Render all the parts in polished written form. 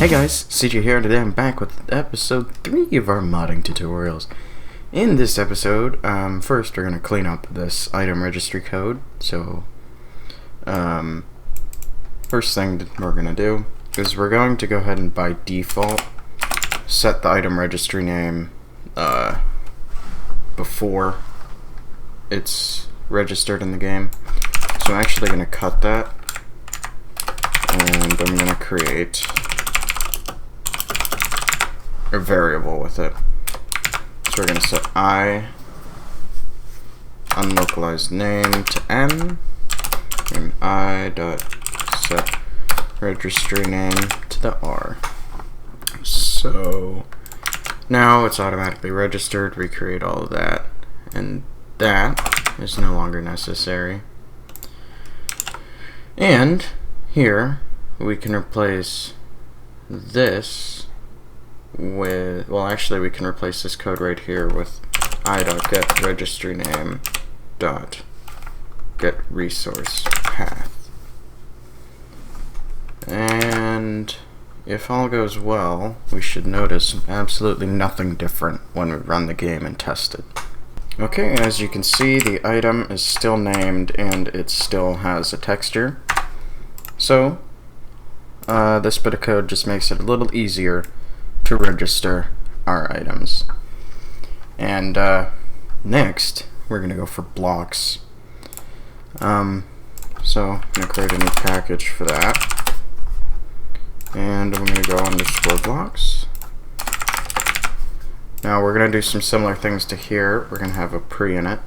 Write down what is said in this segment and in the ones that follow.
Hey guys, CJ here, and today I'm back with episode 3 of our modding tutorials. In this episode, first we're going to clean up this item registry code. So, first thing that we're going to do is we're going to go ahead and by default set the item registry name before it's registered in the game. So I'm actually going to cut that, and I'm going to create a variable with it. So we're going to set I unlocalized name to n, and I dot set registry name to the r. So now it's automatically registered. We create all of that, and that is no longer necessary. And here we can replace this with, well, actually we can replace this code right here with i.getRegistryName dot get resource path. And if all goes well, we should notice absolutely nothing different when we run the game and test it. Okay, as you can see, the item is still named and it still has a texture. So this bit of code just makes it a little easier to register our items. And next we're gonna go for blocks. So I'm gonna create a new package for that, and I'm gonna go underscore blocks. Now we're gonna do some similar things to here. We're gonna have a pre-init,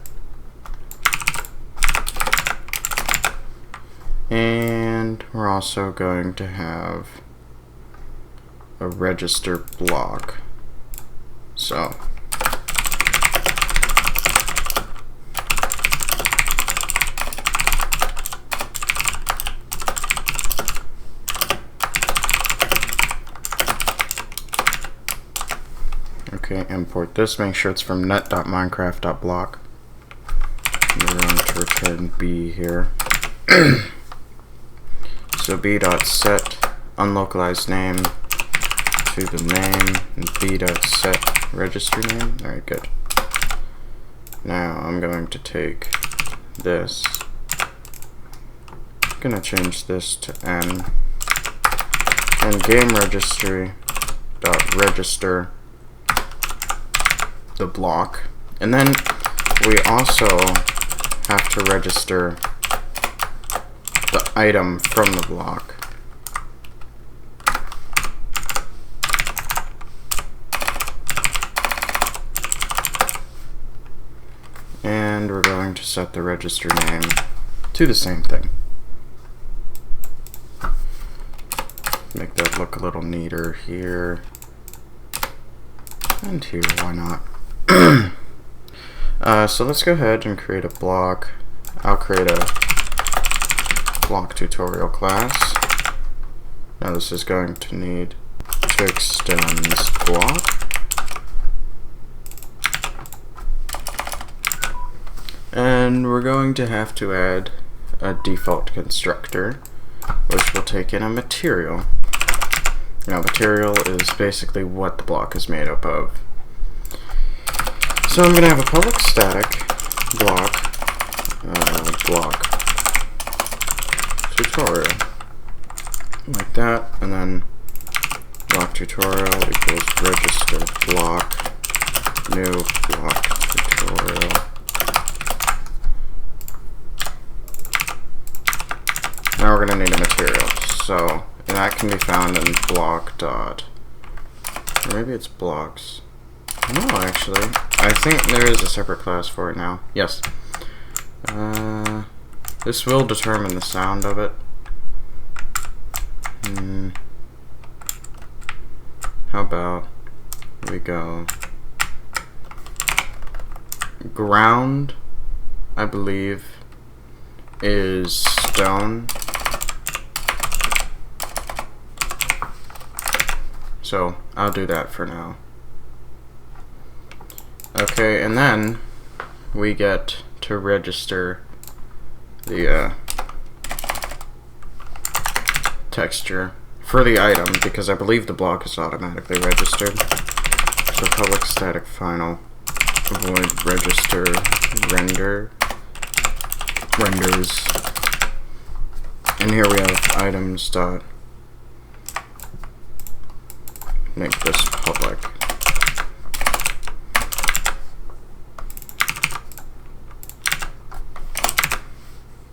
and we're also going to have a register block. So okay, import this, make sure it's from net.minecraft.block. We're going to return b here. So b.set unlocalized name to the name, and b.set registry name. Alright, good. Now I'm going to take this, I'm gonna change this to n, and game registry dot register the block, and then we also have to register the item from the block. And we're going to set the register name to the same thing. Make that look a little neater here. And here, why not? So let's go ahead and create a block. I'll create a block tutorial class. Now this is going to need to extends block. And we're going to have to add a default constructor, which will take in a material. Now, material is basically what the block is made up of. So I'm going to have a public static block tutorial, like that, and then block tutorial equals register block new block tutorial. Now we're going to need a material, so, and that can be found in block dot, or maybe it's blocks. No, actually, I think there is a separate class for it now. Yes. This will determine the sound of it. How about we go ground, I believe, is stone. So I'll do that for now. Okay, and then we get to register the texture for the item, because I believe the block is automatically registered. So public static final void register renders. And here we have items dot make this public.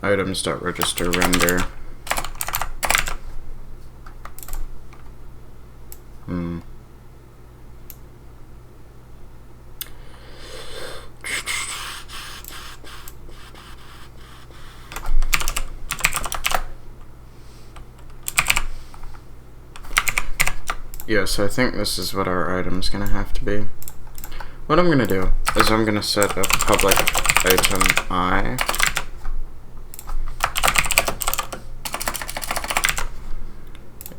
Items dot register render. Yes, I think this is what our item's gonna have to be. What I'm gonna do is I'm gonna set a public item I.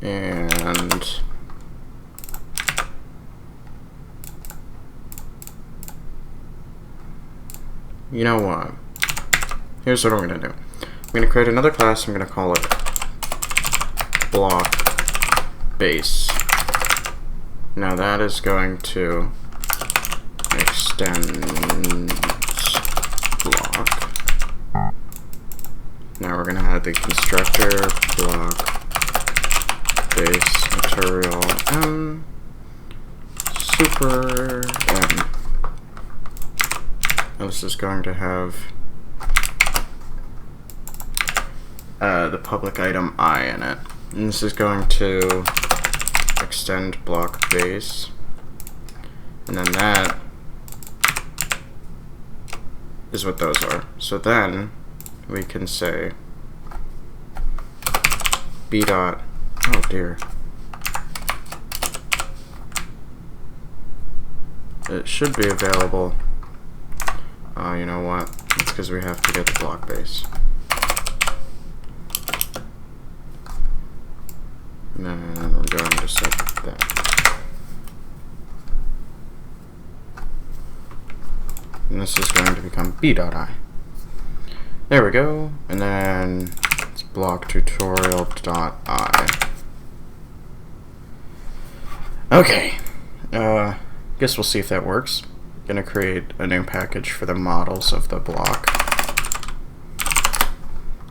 And you know what? Here's what I'm gonna do. I'm gonna create another class. I'm gonna call it block base. Now that is going to extend block. Now we're gonna add the constructor block base material m super m. Now this is going to have the public item I in it, and this is going to extend block base, and then that is what those are. So then we can say b dot, oh dear, it should be available. Oh, you know what? It's because we have to get the block base. And then we're going to set that. And this is going to become b.i. There we go. And then it's block tutorial.i. Okay. Guess we'll see if that works. Gonna create a new package for the models of the block.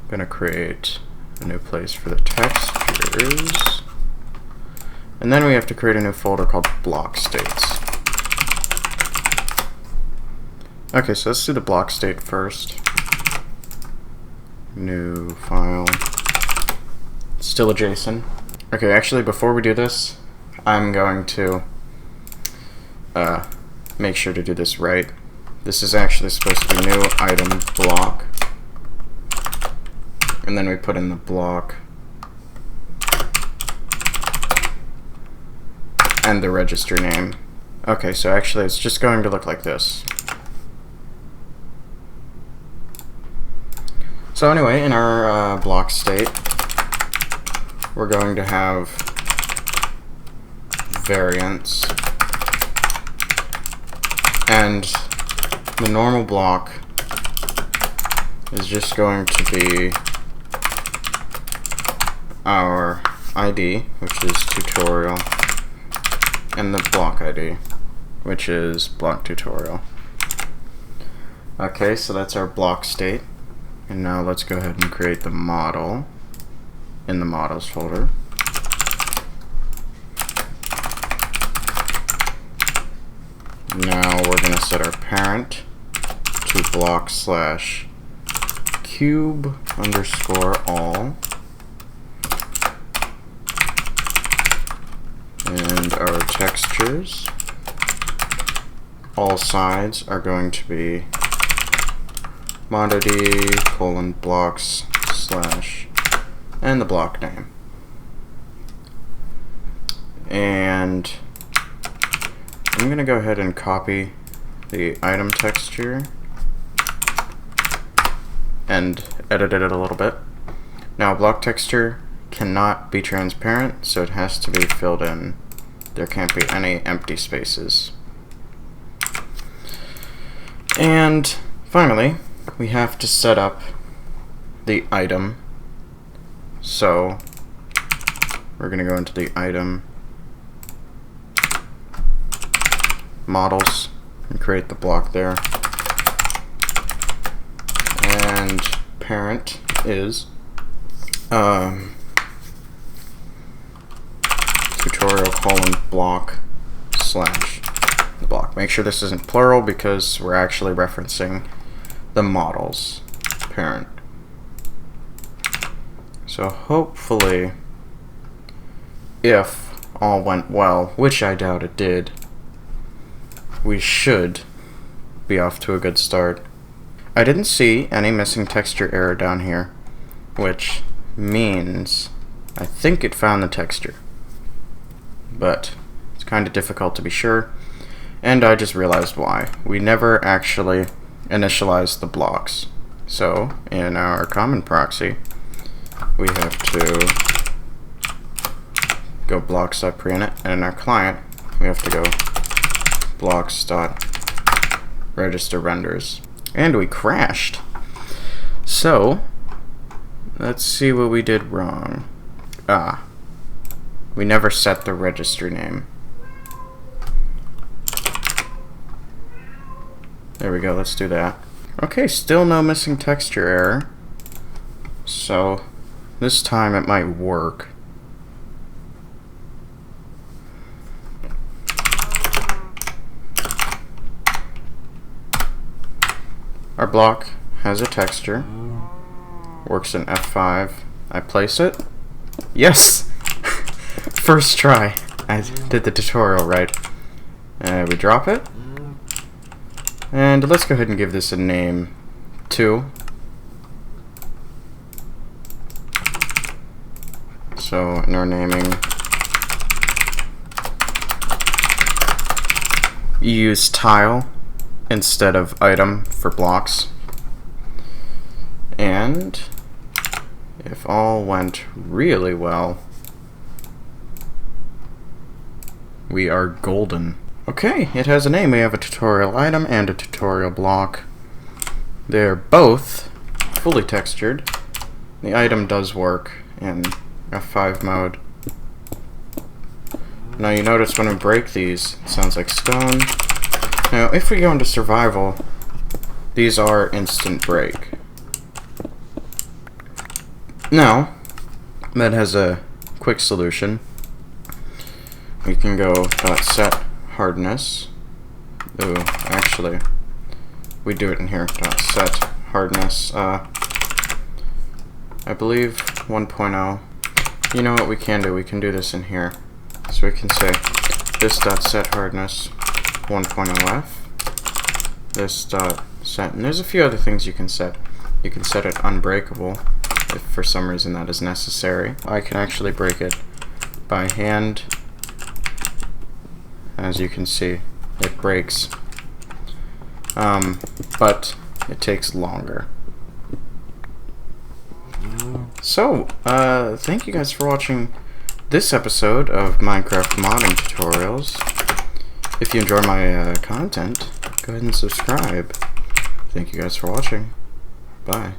Gonna create a new place for the textures. And then we have to create a new folder called block states. Okay, so let's do the block state first. New file. Still a JSON. Okay, actually before we do this, I'm going to make sure to do this right. This is actually supposed to be new item block. And then we put in the block and the register name. Okay, so actually it's just going to look like this. So anyway, in our block state, we're going to have variants, and the normal block is just going to be our ID, which is tutorial, and the block ID, which is block tutorial. Okay, so that's our block state. And now let's go ahead and create the model in the models folder. Now we're going to set our parent to block slash cube underscore all. And our textures, all sides are going to be MondoD colon blocks slash and the block name. And I'm going to go ahead and copy the item texture and edit it a little bit. Now, block texture cannot be transparent, so it has to be filled in. There can't be any empty spaces. And finally, we have to set up the item. So we're going to go into the item models and create the block there. And parent is tutorial :block / the block. Make sure this isn't plural because we're actually referencing the models parent. So hopefully, if all went well, which I doubt it did, we should be off to a good start. I didn't see any missing texture error down here, which means I think it found the texture. But it's kind of difficult to be sure, and I just realized why. We never actually initialized the blocks. So in our common proxy, we have to go blocks.preinit, and in our client, we have to go blocks.register renders. And we crashed. So let's see what we did wrong. We never set the registry name. There we go, let's do that. Okay, still no missing texture error. So this time it might work. Our block has a texture. Works in F5. I place it. Yes! First try. I did the tutorial right. We drop it. And let's go ahead and give this a name 2. So in our naming, you use tile instead of item for blocks. And if all went really well, we are golden. Okay, it has a name. We have a tutorial item and a tutorial block. They're both fully textured. The item does work in F5 mode. Now you notice when we break these, it sounds like stone. Now if we go into survival, these are instant break. Now, that has a quick solution. We can go .set hardness. Ooh, actually, we do it in here. .set hardness. I believe 1.0. You know what we can do? We can do this in here. So we can say this .set hardness 1.0f. This .set, and there's a few other things you can set. You can set it unbreakable if for some reason that is necessary. I can actually break it by hand. As you can see, it breaks, but it takes longer. So, thank you guys for watching this episode of Minecraft modding tutorials. If you enjoy my content, go ahead and subscribe. Thank you guys for watching. Bye.